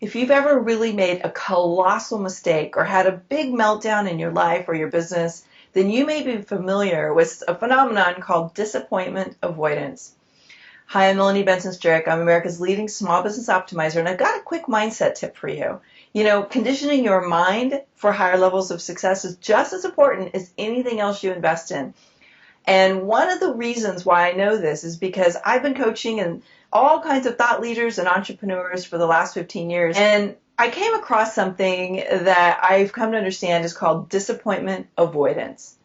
If you've ever really made a colossal mistake or had a big meltdown in your life or your business, then you may be familiar with a phenomenon called disappointment avoidance. Hi, I'm Melanie Benson. I'm America's leading small business optimizer, and I've got a quick mindset tip for you. Conditioning your mind for higher levels of success is just as important as anything else you invest in. And one of the reasons why I know this is because I've been coaching and all kinds of thought leaders and entrepreneurs for the last 15 years. And I came across something that I've come to understand is called disappointment avoidance.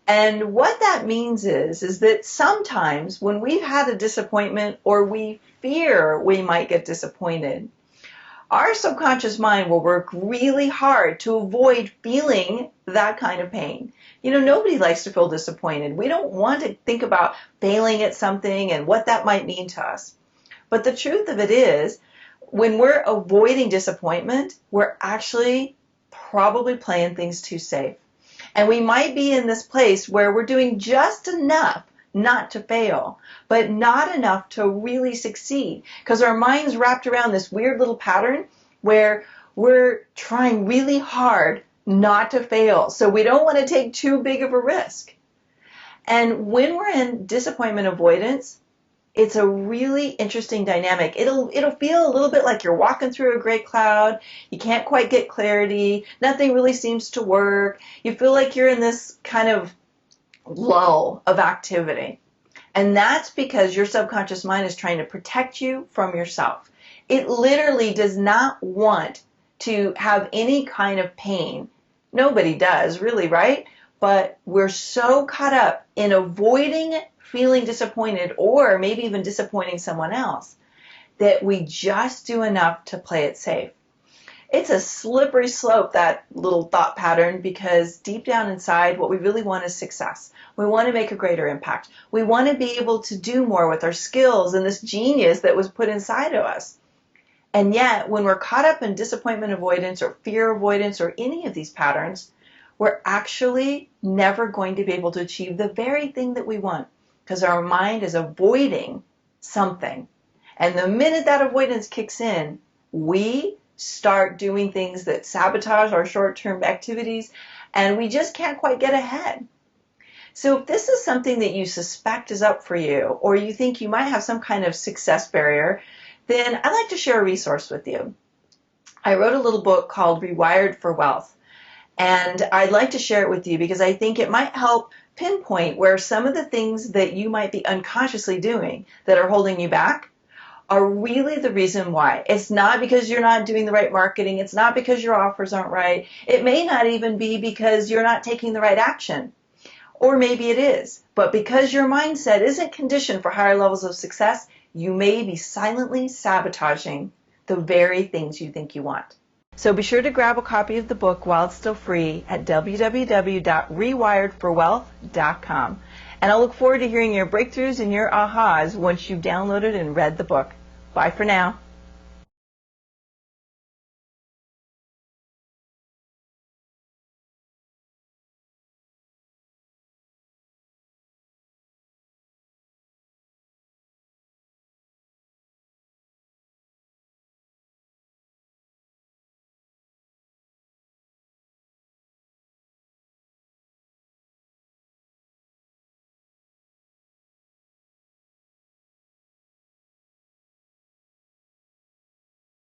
And what that means is that sometimes when we've had a disappointment or we fear we might get disappointed, our subconscious mind will work really hard to avoid feeling that kind of pain. Nobody likes to feel disappointed. We don't want to think about failing at something and what that might mean to us. But the truth of it is, when we're avoiding disappointment, we're actually probably playing things too safe. And we might be in this place where we're doing just enough not to fail, but not enough to really succeed, because our mind's wrapped around this weird little pattern where we're trying really hard not to fail. So we don't want to take too big of a risk. And when we're in disappointment avoidance, it's a really interesting dynamic. It'll feel a little bit like you're walking through a gray cloud. You can't quite get clarity. Nothing really seems to work. You feel like you're in this kind of lull of activity. And that's because your subconscious mind is trying to protect you from yourself. It literally does not want to have any kind of pain. Nobody does, really, right? But we're so caught up in avoiding feeling disappointed or maybe even disappointing someone else that we just do enough to play it safe. It's a slippery slope, that little thought pattern, because deep down inside, what we really want is success. We want to make a greater impact. We want to be able to do more with our skills and this genius that was put inside of us. And yet, when we're caught up in disappointment avoidance or fear avoidance or any of these patterns, we're actually never going to be able to achieve the very thing that we want, because our mind is avoiding something. And the minute that avoidance kicks in, we start doing things that sabotage our short-term activities, and we just can't quite get ahead. So if this is something that you suspect is up for you, or you think you might have some kind of success barrier, then I'd like to share a resource with you. I wrote a little book called Rewired for Wealth, and I'd like to share it with you because I think it might help pinpoint where some of the things that you might be unconsciously doing that are holding you back are really the reason why. It's not because you're not doing the right marketing. It's not because your offers aren't right. It may not even be because you're not taking the right action. Or maybe it is. But because your mindset isn't conditioned for higher levels of success, you may be silently sabotaging the very things you think you want. So be sure to grab a copy of the book while it's still free at www.rewiredforwealth.com. And I look forward to hearing your breakthroughs and your ahas once you've downloaded and read the book. Bye for now.